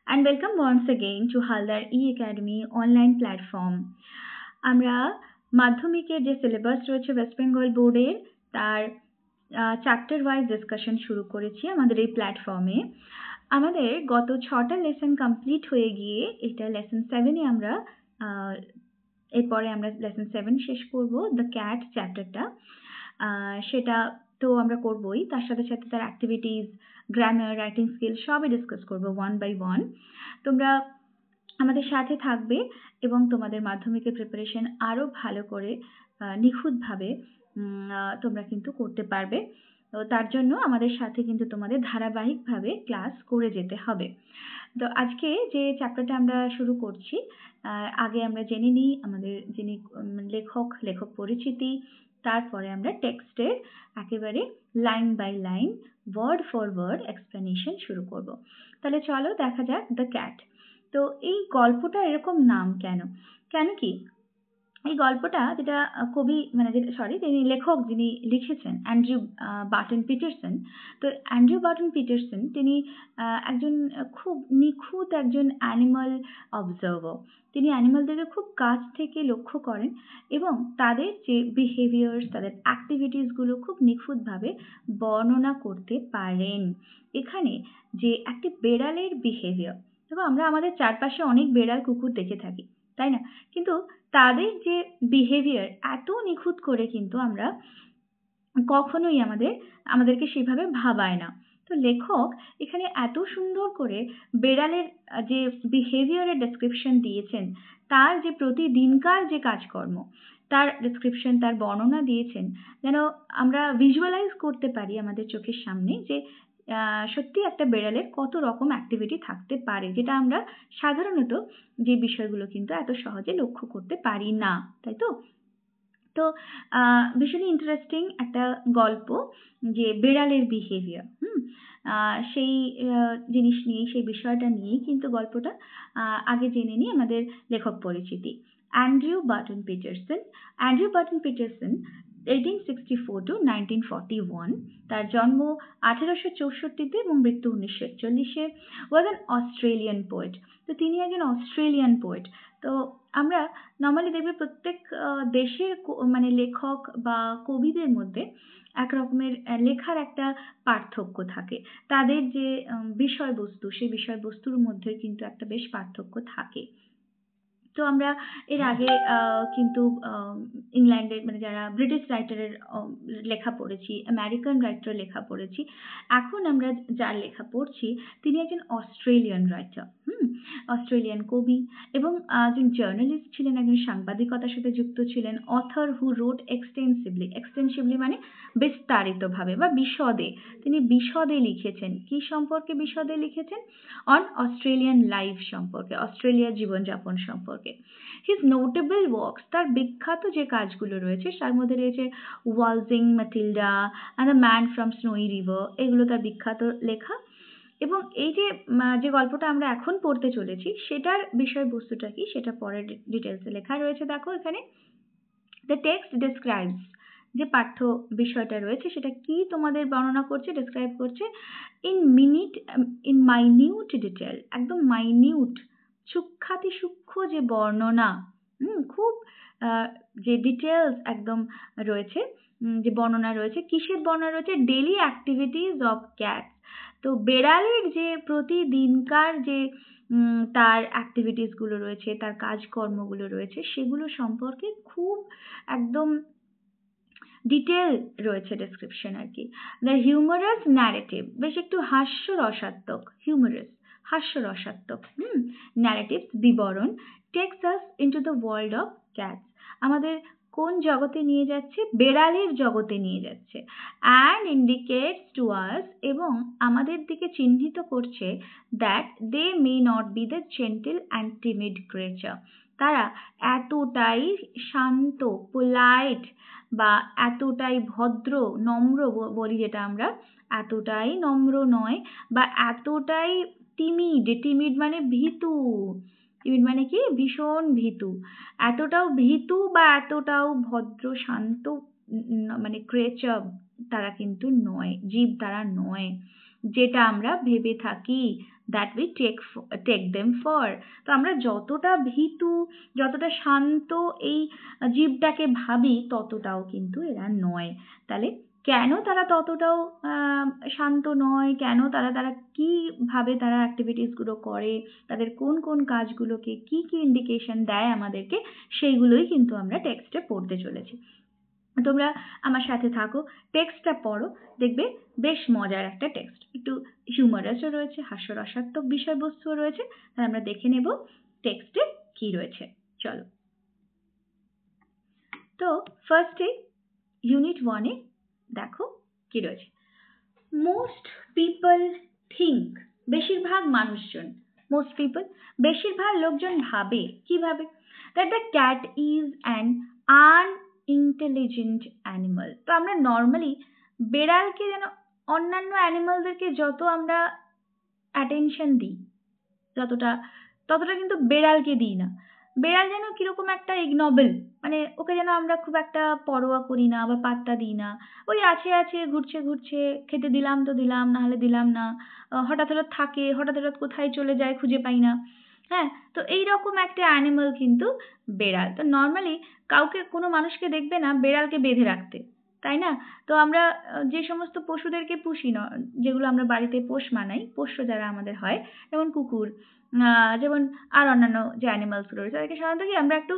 and welcome once again to Haldar E-Academy online platform. আমরা মাধ্যমিকের যে সিলেবাস রয়েছে ওয়েস্ট বেঙ্গল বোর্ডের তার চ্যাপ্টার ওয়াইজ ডিসকাশন শুরু করেছি আমাদের এই প্ল্যাটফর্মে। আমাদের গত 6টা লেসন কমপ্লিট হয়ে গিয়ে এটা লেসন 7-এ আমরা এরপরে আমরা লেসন 7 শেষ করব, দ্য ক্যাট চ্যাপ্টারটা। সেটা তো আমরা করবই, তার সাথে সাথে তার অ্যাক্টিভিটিস, গ্রামার, রাইটিং স্কিল সবই ডিসকাস করবো ওয়ান বাই ওয়ান। তোমরা আমাদের সাথে থাকবে এবং তোমাদের মাধ্যমিকের প্রিপারেশন আরো ভালো করে নিখুঁতভাবে তোমরা কিন্তু করতে পারবে। তো তার জন্য আমাদের সাথে কিন্তু তোমাদের ধারাবাহিকভাবে ক্লাস করে যেতে হবে। তো আজকে যে চ্যাপ্টারটা আমরা শুরু করছি, আগে আমরা জেনে নিই আমাদের যিনি লেখক পরিচিতি, তারপরে আমরা টেক্সটের একেবারে line by line, word for word explanation শুরু করব। তাহলে চলো দেখা যাক দ্য ক্যাট। তো এই গল্পটা এরকম নাম কেন? কি এই গল্পটা যেটা কবি তিনি লেখক যিনি লিখেছেন অ্যান্ড্রু বার্টন পিটারসন। তো অ্যান্ড্রু বার্টন পিটারসন তিনি একজন খুব নিখুঁত একজন অ্যানিমাল অবজার্ভার। তিনি অ্যানিমালদেরকে খুব কাছ থেকে লক্ষ্য করেন এবং তাদের যে বিহেভিয়ার্স, তাদের অ্যাক্টিভিটিসগুলো খুব নিখুঁতভাবে বর্ণনা করতে পারেন। এখানে যে একটি বেড়ালের বিহেভিয়ার, দেখো আমরা আমাদের চারপাশে অনেক বেড়াল কুকুর দেখে থাকি, তাই না? কিন্তু তাদের যে বিহেভিয়ার এত নিখুঁত করে কিন্তু আমরা কখনোই আমাদেরকে সেভাবে ভাবায় না। তো লেখক এখানে এত সুন্দর করে বেড়ালের যে বিহেভিয়ারের ডেসক্রিপশন দিয়েছেন, তার যে প্রতিদিনকার যে কাজকর্ম, তার ডেসক্রিপশন, তার বর্ণনা দিয়েছেন, যেন আমরা ভিজুয়ালাইজ করতে পারি আমাদের চোখের সামনে যে সত্যি একটা বেড়ালের কত রকম অ্যাক্টিভিটি থাকতে পারে, যেটা আমরা সাধারণত যে বিষয়গুলো কিন্তু এত সহজে লক্ষ্য করতে পারি না, তাই তো? তো ভীষণই ইন্টারেস্টিং একটা গল্প, যে বেড়ালের বিহেভিয়ার। সেই জিনিস নিয়ে, সেই বিষয়টা নিয়েই কিন্তু গল্পটা। আগে জেনে নিই আমাদের লেখক পরিচিতি। অ্যান্ড্রু বার্টন পিটারসন 1864 to 1941, তার জন্ম 1864-তে এবং মৃত্যু 1941-এ। Was an Australian poet. তো তিনি একজন অস্ট্রেলিয়ান পোয়েট। তো আমরা নর্মালি দেখবে প্রত্যেক দেশের লেখক বা কবিদের মধ্যে এক রকমের লেখার একটা পার্থক্য থাকে। তাদের যে বিষয়বস্তু, সেই বিষয়বস্তুর মধ্যে কিন্তু একটা বেশ পার্থক্য থাকে। তো আমরা এর আগে কিন্তু ইংল্যান্ডের যারা ব্রিটিশ রাইটারের লেখা পড়েছি, আমেরিকান রাইটারের লেখা পড়েছি। এখন আমরা যার লেখা পড়ছি তিনি একজন অস্ট্রেলিয়ান রাইটার, অস্ট্রেলিয়ান কবি এবং একজন জার্নালিস্ট ছিলেন, একজন সাংবাদিকতার সাথে যুক্ত ছিলেন। অথর হু রোট এক্সটেন্সিভলি মানে বিস্তারিতভাবে বা বিশদে, তিনি বিশদে লিখেছেন। কি সম্পর্কে বিশদে লিখেছেন? অন অস্ট্রেলিয়ান লাইফ সম্পর্কে, অস্ট্রেলিয়ার জীবনযাপন সম্পর্কে। হিজ নোটেবল ওয়ার্কস, তার বিখ্যাত যে কাজগুলো রয়েছে তার মধ্যে রয়েছে Waltzing Matilda and the man from Snowy River, এগুলো তার বিখ্যাত লেখা। এবং এই যে গল্পটা আমরা এখন পড়তে চলেছি সেটার বিষয়বস্তুটা কি সেটা পরের ডিটেলসে লেখা রয়েছে। দেখো এখানে, দ্য টেক্সট ডেসক্রাইবস, যে পাঠ্য বিষয়টা রয়েছে সেটা কি তোমাদের বর্ণনা করছে, ডেসক্রাইব করছে ইন মাইনিউট ডিটেল, একদম মাইনিউট, সূক্ষ্ম যে বর্ণনা, খুব যে ডিটেলস একদম রয়েছে, যে বর্ণনা রয়েছে। কিসের বর্ণনা রয়েছে? Daily activities of cats. তো বেড়ালের যে প্রতিদিনকার যে তার অ্যাক্টিভিটিসগুলো রয়েছে, তার কাজকর্মগুলো রয়েছে, সেগুলো সম্পর্কে খুব একদম ডিটেল রয়েছে ডেসক্রিপশন আর কি। দ্য হিউমারাস ন্যারেটিভ, বেশ একটু হাস্যরসাত্মক, হাস্যরসাত্মক ন্যারেটিভস, বিবরণ, takes us into the world of cats, আমাদের কোন জগতে নিয়ে যাচ্ছে? বেড়ালের জগতে নিয়ে যাচ্ছে। অ্যান্ড ইন্ডিকেটস টু আস, এবং আমাদের দিকে চিহ্নিত করছে that they may not be the gentle and timid creature, তারা এতটাই শান্ত, পোলাইট বা এতটাই ভদ্র, নম্র বলি যেটা আমরা, এতটাই নম্র নয় বা এতটাই টিমিড মানে ভীতু, টিমিড মানে কি? ভীষণ ভীতু, এতটাও ভীতু বা এতটাও ভদ্র শান্ত ক্রিয়েচার তারা কিন্তু নয়, জীব তারা নয়। যেটা আমরা ভেবে থাকি, that we take them for. তো আমরা যতটা ভীতু, যতটা শান্ত এই জীবটাকে ভাবি, ততটাও কিন্তু এরা নয়। তাহলে কেন তারা ততটাও শান্ত নয়, কেন তারা তারা কিভাবে তারা অ্যাক্টিভিটিস গুলো করে, তাদের কোন কোন কাজগুলোকে কি কি ইন্ডিকেশন দেয় আমাদেরকে, সেইগুলোই কিন্তু আমরা টেক্সটে পড়তে চলেছি। তোমরা আমার সাথে থাকো, টেক্সটটা পড়ো, দেখবে বেশ মজার একটা টেক্সট, একটু হিউমারাসও রয়েছে, হাস্যরসাত্মক বিষয়বস্তুও রয়েছে। তাই আমরা দেখে নেব টেক্সটে কি রয়েছে। চলো। তো ফার্স্টে ইউনিট 1-এ দেখো কি রয়েছে। মোস্ট পিপল থিঙ্ক, বেশিরভাগ মানুষজন, মোস্ট পিপল বেশিরভাগ লোকজন ভাবে, কি ভাবে, that the cat is an unintelligent animal. তো আমরা নর্মালি বেড়ালকে যেন অন্যান্য অ্যানিমালদেরকে যত আমরা অ্যাটেনশন দিই, ততটা কিন্তু বেড়ালকে দিই না। বেড়াল যেন কিরকম একটা ইগনোবল, মানে ওকে যেন আমরা খুব একটা পরোয়া করি না বা পাত্তা দিই না। ওই আছে ঘুরছে খেতে দিলাম তো দিলাম, না হলে দিলাম না, হঠাৎ থাকে, হঠাৎ কোথায় চলে যায় খুঁজে পাই না। হ্যাঁ, তো এইরকম একটা অ্যানিমাল কিন্তু বেড়াল। তো নর্মালি কাউকে, কোনো মানুষকে দেখবে না বেড়ালকে বেঁধে রাখতে, তাই না? তো আমরা যে সমস্ত পশুদেরকে পুষি না, যেগুলো আমরা বাড়িতে পোষ মানাই, পোষ্য যারা আমাদের হয়, যেমন কুকুর, যেমন আর অন্যান্য যে অ্যানিমালস গুলো রয়েছে, তাদেরকে সাধারণত কি আমরা একটু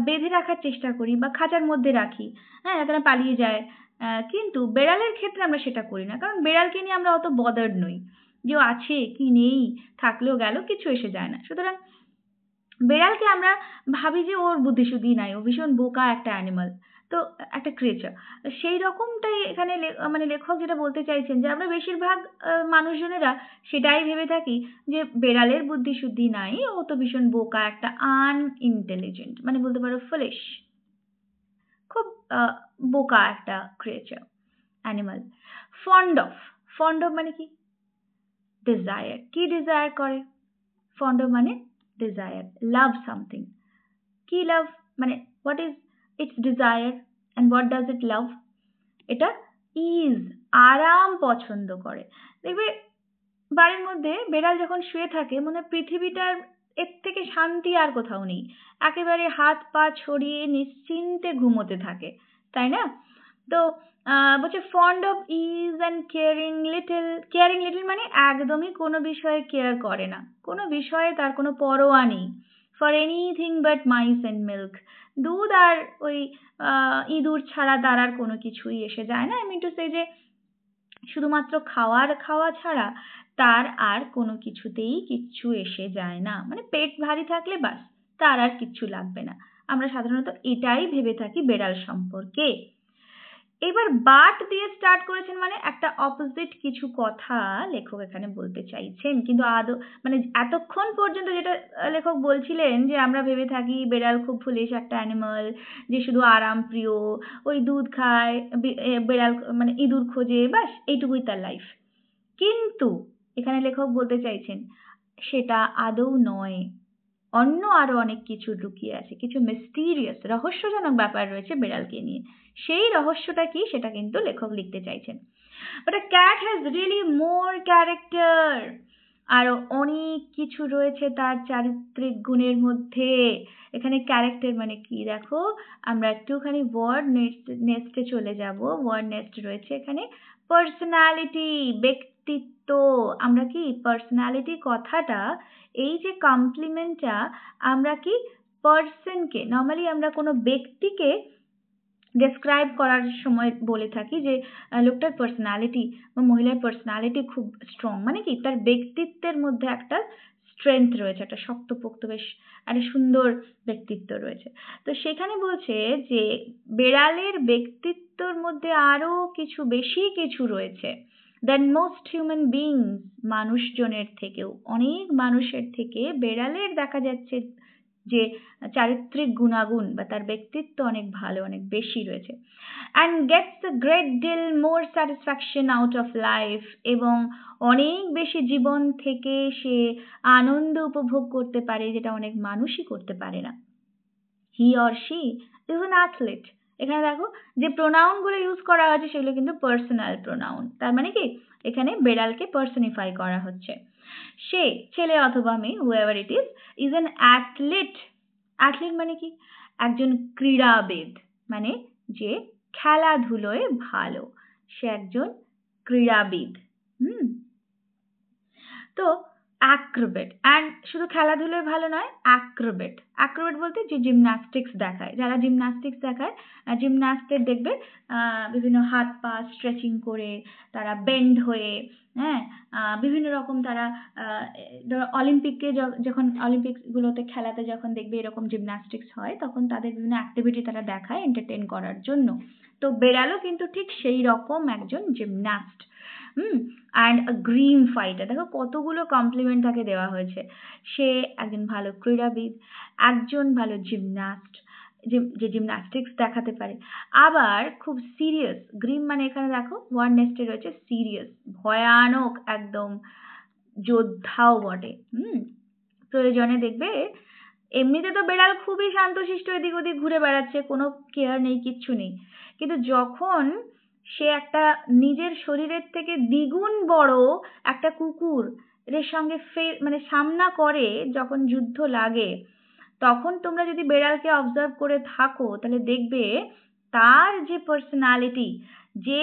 বেঁধে রাখার চেষ্টা করি বা খাঁচার মধ্যে রাখি, হ্যাঁ, যাতে না পালিয়ে যায়। কিন্তু বেড়ালের ক্ষেত্রে আমরা সেটা করি না, কারণ বেড়ালকে নিয়ে আমরা অত বদার্ড নই, যে ও আছে কি নেই, থাকলেও গেল, কিছু এসে যায় না। সুতরাং বেড়ালকে আমরা ভাবি যে ওর বুদ্ধিশুদ্ধি নাই, ও ভীষণ বোকা একটা অ্যানিমাল, তো একটা ক্রিয়েচার। সেই রকমটাই এখানে মানে লেখক যেটা বলতে চাইছেন, যে আমরা বেশিরভাগ মানুষজনেরা সেটাই ভেবে থাকি যে বেড়ালের বুদ্ধিশুদ্ধি নাই, ও তো ভীষণ বোকা একটা আনইন্টেলিজেন্ট, মানে বলতে পারো ফুলিশ, খুব বোকা একটা ক্রিয়েচার, অ্যানিমাল। ফন্ড অফ মানে কি? ডিজায়ার। কি ডিজায়ার করে? ফন্ড অফ মানে ডিজায়ার, লাভ সামথিং। কি লাভ মানে, what is its desire and what does it love? এটা ইজ, আরাম পছন্দ করে। দেখবে বাড়ির মধ্যে বেড়াল যখন শুয়ে থাকে, মনে পৃথিবীটার এর থেকে শান্তি আর কোথাও নেই, একেবারে হাত পা ছড়িয়ে নিশ্চিন্তে ঘুমোতে থাকে, তাই না? তো বলছে fond of is and caring little. Caring little মানে একদমই কোনো বিষয়ে কেয়ার করে না, কোনো বিষয়ে তার কোনো পরোয়া নেই। For anything but mice and milk. দুধ আর ওই ইঁদুর ছাড়া তার আর কোনো কিছুই এসে যায় না। আমি একটু সেই যে শুধুমাত্র খাওয়া ছাড়া তার আর কোনো কিছুতেই কিচ্ছু এসে যায় না, মানে পেট ভারী থাকলে বাস, তার আর কিচ্ছু লাগবে না। আমরা সাধারণত এটাই ভেবে থাকি বেড়াল সম্পর্কে। এবার বাট দিয়ে স্টার্ট করেছেন, মানে একটা অপোজিট কিছু কথা লেখক এখানে বলতে চাইছেন, কিন্তু আদৌ মানে এতক্ষণ পর্যন্ত যেটা লেখক বলছিলেন যে আমরা ভেবে থাকি বেড়াল খুব ফুলিশ একটা অ্যানিমাল, যে শুধু আরাম প্রিয়, ওই দুধ খায়, বেড়াল মানে ইঁদুর খোঁজে, বাস এইটুকুই তার লাইফ। কিন্তু এখানে লেখক বলতে চাইছেন সেটা আদৌ নয়, অন্য আরো অনেক কিছু লুকিয়ে আছে, কিছু মিস্টিরিয়াস, রহস্যজনক ব্যাপার রয়েছে বেড়ালকে নিয়ে। সেই রহস্যটা কি, সেটা কিন্তু লেখক লিখতে চাইছেন। But a cat has really more character. আরো অনেক কিছু রয়েছে তার চারিত্রিক গুণের মধ্যে। এখানে ক্যারেক্টার মানে কি দেখো, আমরা একটুখানি ওয়ার্ড নেস্টে চলে যাব। ওয়ার্ড নেস্ট রয়েছে এখানে পার্সোনালিটি, ব্যক্তিত্ব। আমরা কি পার্সোনালিটি কথাটা, এই যে কমপ্লিমেন্টটা, আমরা কি পার্সনকে, নর্মালি আমরা কোনো ব্যক্তিকে ডেসক্রাইব করার সময় বলে থাকি যে লোকটার পার্সোনালিটি বা মহিলার পার্সোনালিটি খুব স্ট্রং, মানে কি তার ব্যক্তিত্বের মধ্যে একটা স্ট্রেংথ রয়েছে, একটা শক্তপোক্ত, বেশ একটা সুন্দর ব্যক্তিত্ব রয়েছে। তো সেখানে বলছে যে বেড়ালের ব্যক্তিত্বর মধ্যে আরো কিছু, বেশি কিছু রয়েছে দেন মোস্ট হিউম্যান বিংস। মানুষজনের থেকেও, অনেক মানুষের থেকে বেড়ালের দেখা যাচ্ছে যে চারিত্রিক গুণাগুণ বা তার ব্যক্তিত্ব অনেক ভালো, অনেক বেশি রয়েছে। And gets a great deal more satisfaction out of life. এবং অনেক বেশি জীবন থেকে সে আনন্দ উপভোগ করতে পারে, যেটা অনেক মানুষই করতে পারে না। হি or she is an athlete. এখানে দেখো যে প্রোনাউনগুলো ইউজ করা হয়েছে সেগুলো কিন্তু পার্সোনাল প্রোনাউন, তার মানে কি এখানে বেড়ালকে পার্সনিফাই করা হচ্ছে। সে ছেলে অথবা মেয়ে whoever it is an athlete. Athlete মানে কি একজন ক্রীড়াবিদ, মানে যে খেলাধুলোয় ভালো, সে একজন ক্রীড়াবিদ। তো অ্যাক্রোবেট, অ্যান্ড শুধু খেলাধুলোয় ভালো নয়, অ্যাক্রোবেট। অ্যাক্রোবেট বলতে যে জিমন্যাস্টিক্স দেখায়, যারা জিমন্যাস্টিক্স দেখায়, জিমন্যাস্টদের দেখবে বিভিন্ন হাত পা স্ট্রেচিং করে, তারা বেন্ড হয়ে, হ্যাঁ, বিভিন্ন রকম তারা অলিম্পিকে যখন অলিম্পিকগুলোতে খেলাতে যখন দেখবে এরকম জিমন্যাস্টিক্স হয়, তখন তাদের বিভিন্ন অ্যাক্টিভিটি তারা দেখায় এন্টারটেইন করার জন্য। তো বেড়ালও কিন্তু ঠিক সেই রকম একজন জিমন্যাস্ট। অ্যান্ড গ্রিন ফাইটার, দেখো কতগুলো কমপ্লিমেন্ট তাকে দেওয়া হয়েছে। সে একজন ভালো ক্রীড়াবিদ, একজন ভালো জিমন্যাস্ট, যে জিমন্যাস্টিক্স দেখাতে পারে, আবার খুব সিরিয়াস। গ্রিন মানে এখানে দেখো ওয়ান নেস্টে রয়েছে সিরিয়াস, ভয়ানক একদম যোদ্ধাও বটে। প্রয়োজনে দেখবে, এমনিতে তো বেড়াল খুবই শান্তশিষ্ট এদিক ওদিক ঘুরে বেড়াচ্ছে, কোনো কেয়ার নেই, কিচ্ছু নেই, কিন্তু যখন সে একটা নিজের শরীরের থেকে দ্বিগুণ বড় একটা কুকুর এর সঙ্গে মানে সামনা করে, যখন যুদ্ধ লাগে, তখন তোমরা যদি বেড়ালকে অবজার্ভ করে থাকো তাহলে দেখবে তার যে পার্সোনালিটি, যে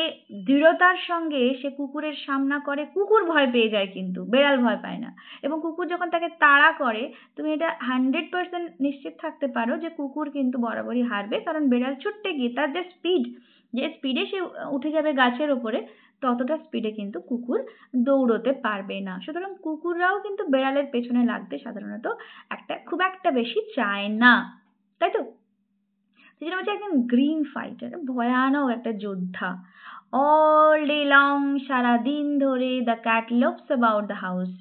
দৃঢ়তার সঙ্গে সে কুকুরের সামনা করে, কুকুর ভয় পেয়ে যায় কিন্তু বেড়াল ভয় পায় না। এবং কুকুর যখন তাকে তাড়া করে, তুমি এটা 100% নিশ্চিত থাকতে পারো যে কুকুর কিন্তু বরাবরই হারবে, কারণ বেড়াল ছুটতে গিয়ে তার যে স্পিডে সে উঠে যাবে গাছের ওপরে, ততটা স্পিডে কিন্তু কুকুর দৌড়তে পারবে না। সুতরাং কুকুররাও কিন্তু বেড়ালের পেছনে লাগতে সাধারণত খুব একটা বেশি চায় না, তাই তো? সেটা হচ্ছে একদম গ্রিন ফাইটার, ভয়ানক একটা যোদ্ধা। অল ডে লং, সারাদিন ধরে, the cat loaves about the house.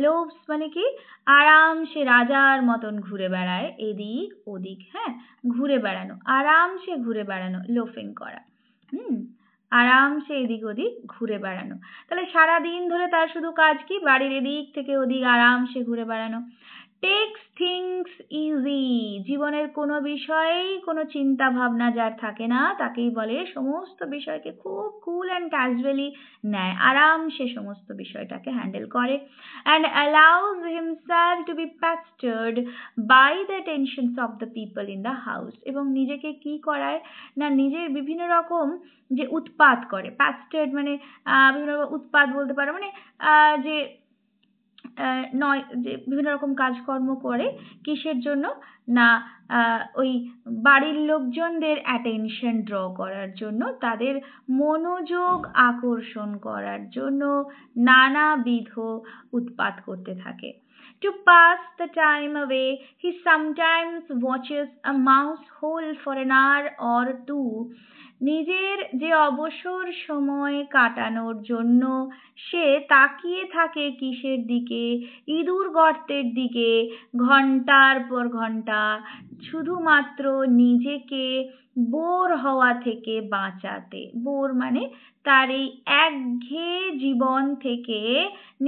Loaves মানে কি আরামসে রাজার মতন ঘুরে বেড়ায় এদিক ওদিক, হ্যাঁ, ঘুরে বেড়ানো, আরামসে ঘুরে বেড়ানো, লোফিং করা, আরামসে এদিক ওদিক ঘুরে বেড়ানো। তাহলে সারাদিন ধরে তার শুধু কাজ কি, বাড়ির এদিক থেকে ওদিক আরামসে ঘুরে বেড়ানো। টেক্স থিংস ইজি, জীবনের কোনো বিষয়েই কোনো চিন্তা ভাবনা যার থাকে না, তাকেই বলে সমস্ত বিষয়কে খুব কুল অ্যান্ড ক্যাজুয়ালি নেয়, আরামসে সমস্ত বিষয়টাকে হ্যান্ডেল করে। And allows himself to be pestered by the tensions of the people in the house, এবং নিজেকে কি করায় না, নিজের বিভিন্ন রকম যে উৎপাত করে, পেস্টার্ড মানে বিভিন্ন রকম উৎপাত বলতে পারো, মানে যে নয়, যে বিভিন্ন রকম কাজকর্ম করে, কিসের জন্য না ওই বাড়ির লোকজনদের অ্যাটেনশন ড্র করার জন্য, তাদের মনোযোগ আকর্ষণ করার জন্য নানাবিধ উৎপাত করতে থাকে। To pass the time away, he sometimes watches a mouse hole for an hour or two. নিজের যে অবসর সময় কাটানোর জন্য সে তাকিয়ে থাকে কিসের দিকে, ইঁদুর গর্তের দিকে, ঘন্টার পর ঘন্টা, শুধুমাত্র নিজেকে বোর হওয়া থেকে বাঁচাতে। বোর মানে তার এই একঘেয়ে জীবন থেকে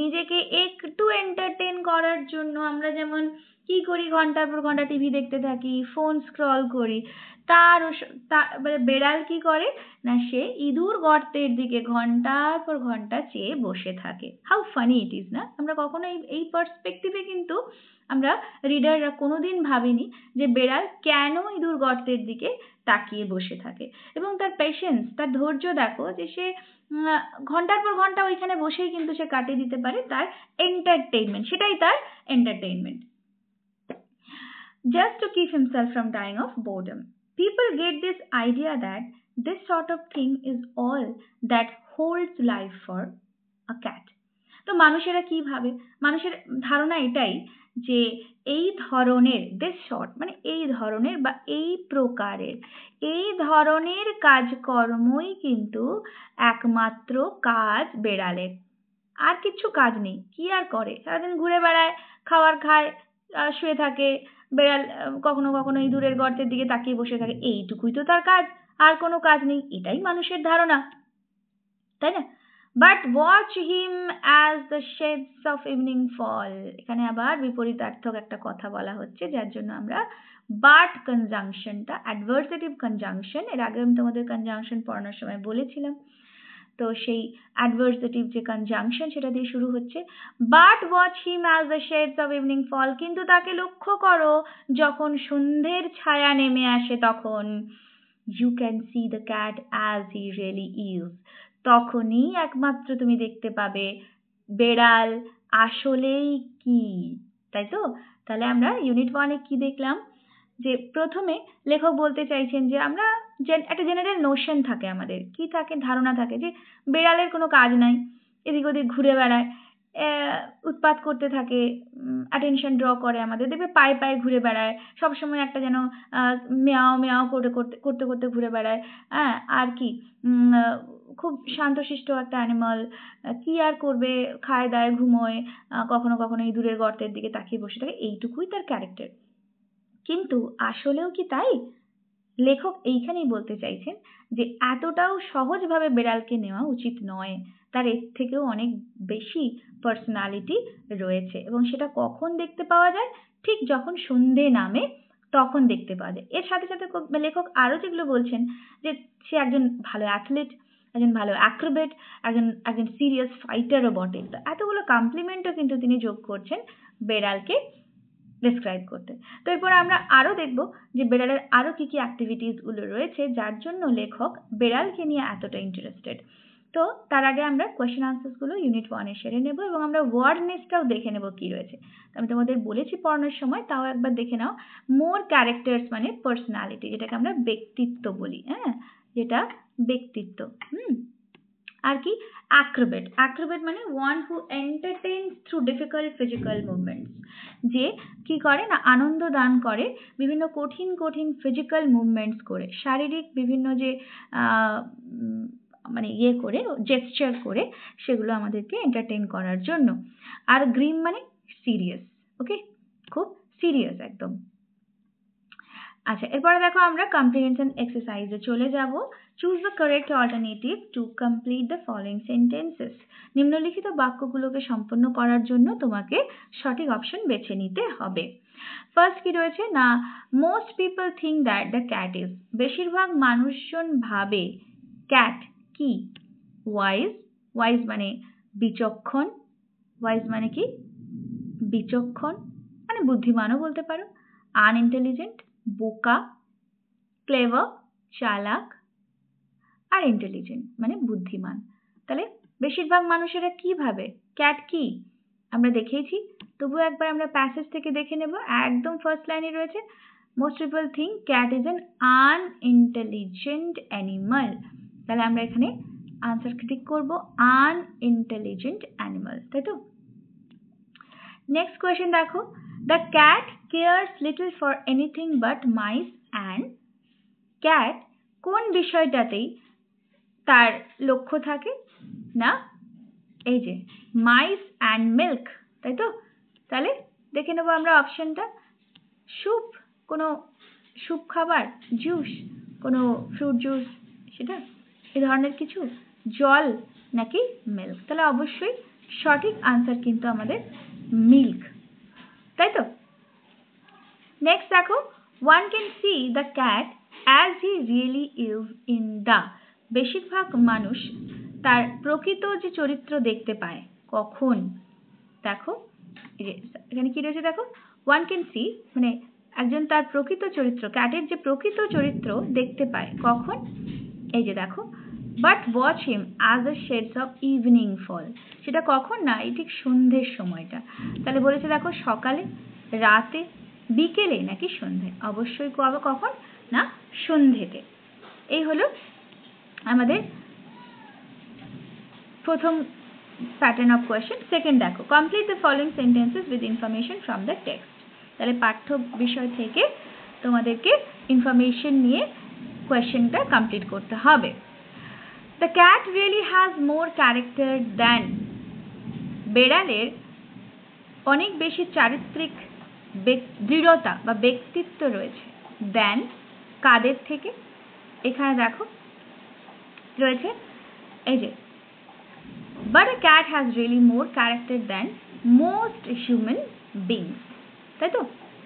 নিজেকে একটু এন্টারটেইন করার জন্য আমরা যেমন কি করি, ঘন্টার পর ঘন্টা টিভি দেখতে থাকি, ফোন স্ক্রল করি, বেড়াল কি করে না, সে ইঁদুর গর্তের দিকে ঘন্টার পর ঘন্টা চেয়ে বসে থাকে। হাউ ফানি ইট ইজ না? আমরা কখনো এই পার্সপেক্টিভে কিন্তু আমরা রিডাররা কোনোদিন ভাবিনি যে বেড়াল কেন ইঁদুর গর্তের দিকে তাকিয়ে বসে থাকে, এবং তার পেশেন্স, তার ধৈর্য দেখো, যে সে ঘন্টার পর ঘন্টা ওইখানে বসেই কিন্তু সে কাটিয়ে দিতে পারে তার এন্টারটেইনমেন্ট, সেটাই তার entertainment, just to keep himself from dying of boredom. People get this idea that this sort of thing is all that holds life for a cat. তো মানুষেরা কি ভাবে, মানুষের ধারণা এটাই যে এই ধরনের, this sort মানে এই ধরনের বা এই প্রকারের, এই ধরনের কাজকর্মই কিন্তু একমাত্র কাজ বেড়ালের, আর কিছু কাজ নেই। কি আর করে, সারাদিন ঘুরে বেড়ায়, খাবার খায়, শুয়ে থাকে। বেড়াল কখনো কখনো ইঁদুরের গর্তের দিকে তাকিয়ে বসে থাকে, এইটুকুই তো তার কাজ, আর কোনো কাজ নেই, এটাই মানুষের ধারণা, তাই না? But watch him as the shades of evening fall. এখানে আবার বিপরীতার্থক একটা কথা বলা হচ্ছে, যার জন্য আমরা বাট কনজাংশনটা, অ্যাডভার্সেটিভ কনজাংশন, এর আগে আমি তোমাদের কনজাংশন পড়ানোর সময় বলেছিলাম, তো সেই অ্যাডভার্সেটিভ যে কনজাংশন সেটা দিয়ে শুরু হচ্ছে। But watch him as the shades of evening fall, কিন্তু তাকে লক্ষ্য করো যখন সন্ধ্যের ছায়া নেমে আসে তখন। You can see the cat as he really is, তখনই একমাত্র তুমি দেখতে পাবে বেড়াল আসলেই কি, তাই তো? তাহলে আমরা ইউনিট 1-এ কি দেখলাম, যে প্রথমে লেখক বলতে চাইছেন যে আমরা একটা জেনারেল নোশন থাকে, আমাদের কি থাকে, ধারণা থাকে যে বেড়ালের কোনো কাজ নাই, এদিক ওদিক ঘুরে বেড়ায়, উৎপাত করতে থাকে, অ্যাটেনশন ড্র করে আমাদের, দেখবে পায়ে পায়ে ঘুরে বেড়ায় সবসময়, একটা যেন মেয়াও মেয়াও করতে করতে করতে করতে ঘুরে বেড়ায়। হ্যাঁ, আর কি খুব শান্তশিষ্ট একটা অ্যানিমাল, কি আর করবে, খায় দায় ঘুমোয়, কখনো কখনো এই দূরের গর্তের দিকে তাকিয়ে বসে থাকে, এইটুকুই তার ক্যারেক্টার। কিন্তু আসলেও কি তাই? লেখক এইখানেই বলতে চাইছেন যে এতটাও সহজভাবে বেড়ালকে নেওয়া উচিত নয়, তার এর থেকেও অনেক বেশি পার্সোনালিটি রয়েছে, এবং সেটা কখন দেখতে পাওয়া যায়, ঠিক যখন সন্ধে নামে তখন দেখতে পাওয়া যায়। এর সাথে সাথে লেখক আরো যেগুলো বলছেন যে সে একজন ভালো অ্যাথলেট, একজন ভালো অ্যাক্রোবেট, একজন সিরিয়াস ফাইটারও বটে। তো এতগুলো কমপ্লিমেন্টও কিন্তু তিনি যোগ করছেন বেড়ালকে ডেসক্রাইব করতে। তো এরপর আমরা আরো দেখব যে বেড়ালের আরো কি কি অ্যাক্টিভিটিস গুলো রয়েছে যার জন্য লেখক বেড়ালকে নিয়ে এতটা ইন্টারেস্টেড। তো তার আগে আমরা কোয়েশ্চেন আনসার্স গুলো ইউনিট 1-এ সেরে নেব, এবং আমরা ওয়ার্ড নেস্টটাও দেখে নেব কি রয়েছে। আমি তোমাদের বলেছি পড়ানোর সময়, তাও একবার দেখে নাও। মোর ক্যারেক্টার্স মানে পার্সোনালিটি, যেটাকে আমরা ব্যক্তিত্ব বলি, হ্যাঁ, যেটা ব্যক্তিত্ব। আর কি অ্যাক্রোবেট, অ্যাক্রোবেট মানে one who entertains through difficult physical movements, যে কি করে না, আনন্দ দান করে বিভিন্ন কঠিন কঠিন ফিজিক্যাল মুভমেন্টস করে, শারীরিক বিভিন্ন যে মানে করে জেস্চার করে, সেগুলো আমাদেরকে এন্টারটেইন করার জন্য। আর গ্রিম মানে সিরিয়াস, ওকে, খুব সিরিয়াস একদম। আচ্ছা, এরপরে দেখো আমরা কম্প্রিহেনশন এক্সারসাইজে চলে যাব। Choose the correct alternative to complete the following sentences. নিম্নলিখিত বাক্যগুলোকে সম্পন্ন করার জন্য তোমাকে সঠিক অপশন বেছে নিতে হবে। ফার্স্ট কি রয়েছে না, most people think that the cat is, বেশিরভাগ মানুষজন ভাবে ক্যাট কি, ওয়াইজ, ওয়াইজ মানে বিচক্ষণ, ওয়াইজ মানে কি বিচক্ষণ, মানে বুদ্ধিমানও বলতে পারো, আনইন্টেলিজেন্ট বোকা, ক্লেভার চালাক, আর ইন্টেলিজেন্ট মানে বুদ্ধিমান। তাহলে বেশিরভাগ মানুষেরা কি ভাবে, ক্যাট কি, আমরা দেখেইছি, তবু একবার আমরা প্যাসেজ থেকে দেখে নেব। একদম ফার্স্ট লাইনে রয়েছে most people think cat is an unintelligent animal. তাহলে আমরা এখানে আনসার ক্লিক করব আনইন্টেলিজেন্ট অ্যানিমাল, তাই তো? নেক্সট কোয়েশ্চেন দেখো, the cat cares little for anything but mice and, cat কোন বিষয়টাতেই তার লক্ষ্য থাকে না, এই যে মাইস অ্যান্ড মিল্ক, তাই তো? তাহলে দেখে নেবো আমরা অপশনটা, স্যুপ, কোনো স্যুপ খাবার, জুস, কোনো ফ্রুট জুস, সেটা এই ধরনের কিছু, জল নাকি মিল্ক। তাহলে অবশ্যই সঠিক আনসার কিন্তু আমাদের মিল্ক, তাই তো? নেক্সট দেখো, one can see the cat as he really is in the, বেশিরভাগ মানুষ তার প্রকৃত যে চরিত্র দেখতে পায় কখন, দেখো এখানে কি রয়েছে, দেখো one can see মানে একজন তার প্রকৃত চরিত্র, ক্যাটের যে প্রকৃত চরিত্র দেখতে পায় কখন, এই যে দেখো, but watch him as the shades of evening fall, সেটা কখন না, এই ঠিক সন্ধ্যের সময়টা। তাহলে বলেছে দেখো সকালে, রাতে, বিকেলে নাকি সন্ধ্যে, অবশ্যই কখন না, সন্ধ্যেতে। এই হলো আমাদের প্রথম প্যাটার্ন অফ কোয়েশ্চেন। সেকেন্ড দেখো, complete the following sentences with information from the text. তাহলে পাঠ্য বিষয় থেকে তোমাদেরকে ইনফরমেশন নিয়ে কোয়েশ্চেনটা কমপ্লিট করতে হবে। The cat really has more character than, বেড়ালের অনেক বেশি চারিত্রিক দৃঢ়তা বা ব্যক্তিত্ব রয়েছে, দেন কাদের থেকে, এখানে দেখো রয়েছে এই যে but a cat has really more character than most human beings. তাই তো?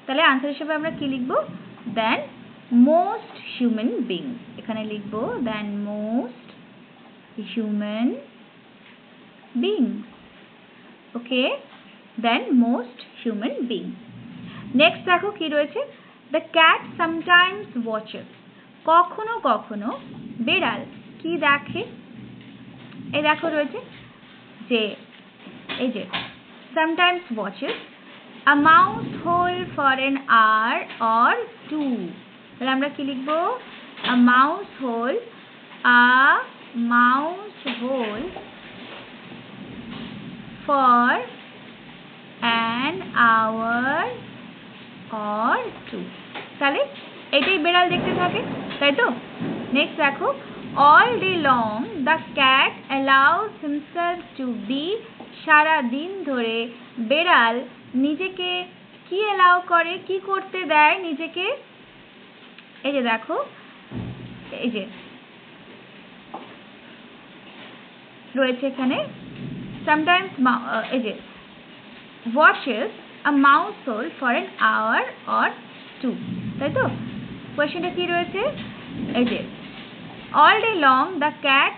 তাহলে আনসার হিসেবে আমরা কি লিখব? than most human beings. এখানে লিখব than most human beings. ওকে, than most human beings. Next দেখো কি রয়েছে, the cat sometimes watches. কখনো কখনো বেড়াল কি দেখে? এই দেখো রয়েছে যে এই যে sometimes watches a mouse hole for an hour or two. তাহলে আমরা কি লিখব? a mouse hole for an hour or two. তাহলে এটাই বেড়াল দেখতে থাকে, তাই তো? নেক্সট দেখো, all day long the cat allows himself to be. সারা দিন ধরে বেড়াল নিজেকে কি অ্যালাউ করে, কি করতে দেয় নিজেকে? এই যে দেখো, এই যে রয়েছে এখানে sometimes এই যে watches a mouse hole for an hour or two. তাই তো? কোয়েশ্চেনটা কি রয়েছে? এই যে all day long the cat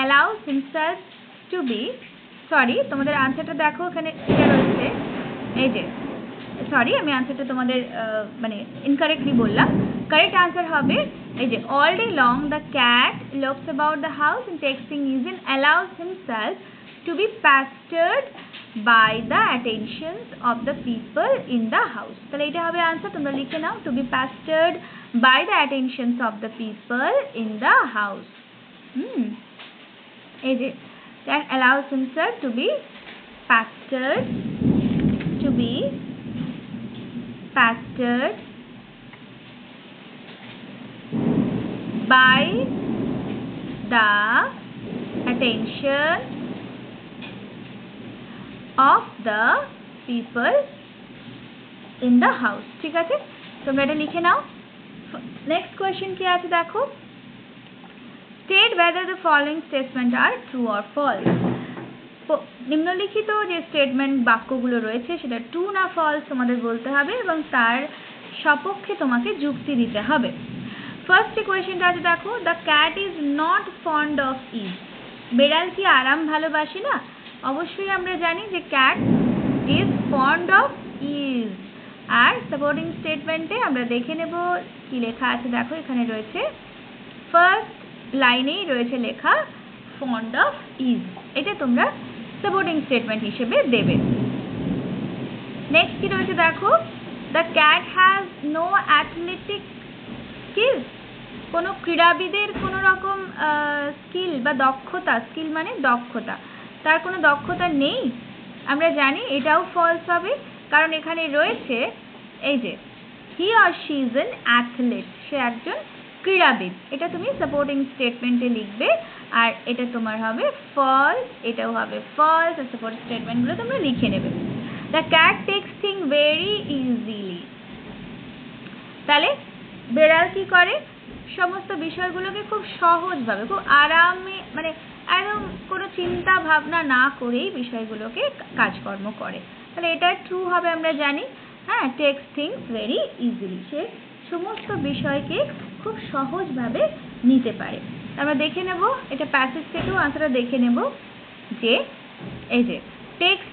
allows himself to be. Sorry, তোমাদের আনসারটা দেখো এখানে রয়েছে, এই যে সরি আমি আনসারটা তোমাদের মানে ইনকারেক্টলি বললাম। কারেক্ট আনসার হবে এই যে all day long the cat looks about the house and takes things easy and allows himself to be pestered by the attentions of the people in the house. তাহলে এটা হবে answer, তোমরা লিখে নাও, to be pestered by the attentions of the people in the house. এই যে that allows himself to be pestered by the attention of the people in the house. ঠিক আছে, তোমরা এটা লিখে নাও। নেক্সট কোয়েশ্চেন কি আছে দেখো, state whether the following statements are true or false. নিম্নলিখিত যে স্টেটমেন্ট বাক্যগুলো রয়েছে সেটা ট্রু না ফলস তোমাদের বলতে হবে এবং তার সপক্ষে তোমাকে যুক্তি দিতে হবে। ফার্স্ট যে কোয়েশ্চেনটা আছে দেখো, the cat is not fond of ease. বেড়াল কি আরাম ভালোবাসে না? অবশ্যই আমরা জানি যে cat is fond of ease. আর সাপোর্টিং স্টেটমেন্টে আমরা দেখে নেব কি লেখা আছে, দেখো এখানে রয়েছে ফার্স্ট লাইনেই রয়েছে লেখা ফন্ড অফ ইজ, এটা তোমরা সাপোর্টিং স্টেটমেন্ট হিসেবে দেবে। নেক্সট কি রয়েছে দেখো, the cat has no athletic skill. কোনো ক্রীড়াবিদের কোনো রকম স্কিল বা দক্ষতা, স্কিল মানে দক্ষতা, তার কোনো দক্ষতা নেই। আমরা জানি এটাও ফলস হবে, কারণ এখানে রয়েছে এই যে he or she is an athlete, সে একজন ক্রীড়াবিদ। এটা তুমি সাপোর্টিং স্টেটমেন্টে লিখবে আর এটা তোমার হবে ফলস, এটাও হবে ফলস। আর সাপোর্টিং স্টেটমেন্টগুলো তোমরা লিখে নেবে। The cat tax thing very easily. তাহলে বেড়াল কি করে? সমস্ত বিষয়গুলোকে খুব সহজভাবে, খুব আরামে, মানে একদম কোনো চিন্তা ভাবনা না করেই বিষয়গুলোকে কাজকর্ম করে। তাহলে এটা ট্রু হবে আমরা জানি। হ্যাঁ, টেকস থিংস ভেরি ইজিলি, সে সমস্ত বিষয়কে খুব সহজভাবে নিতে পারে। আমরা দেখে নেব, এটা প্যাসেজ থেকেও আনসারটা দেখে নেব যে এই যে টেকস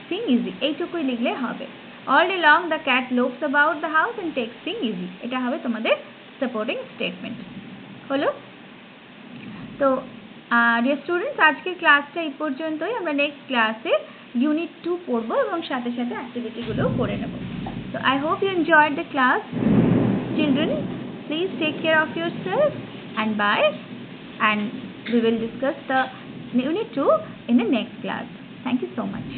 থিং ইজি, এইটুকুই লিখলে হবে। all day long the cat looks about the house and takes things easy, এটা হবে তোমাদের সাপোর্টিং স্টেটমেন্ট। হলো তো ডিয়ার স্টুডেন্টস, আজকের ক্লাসটা এই পর্যন্তই। আমরা নেক্সট ক্লাসে ইউনিট 2 পড়ব এবং সাথে সাথে অ্যাক্টিভিটিগুলোও করে নেব। So I hope you enjoyed the class. Children, please take care of yourself and bye, and we will discuss the unit 2 in the next class. Thank you so much.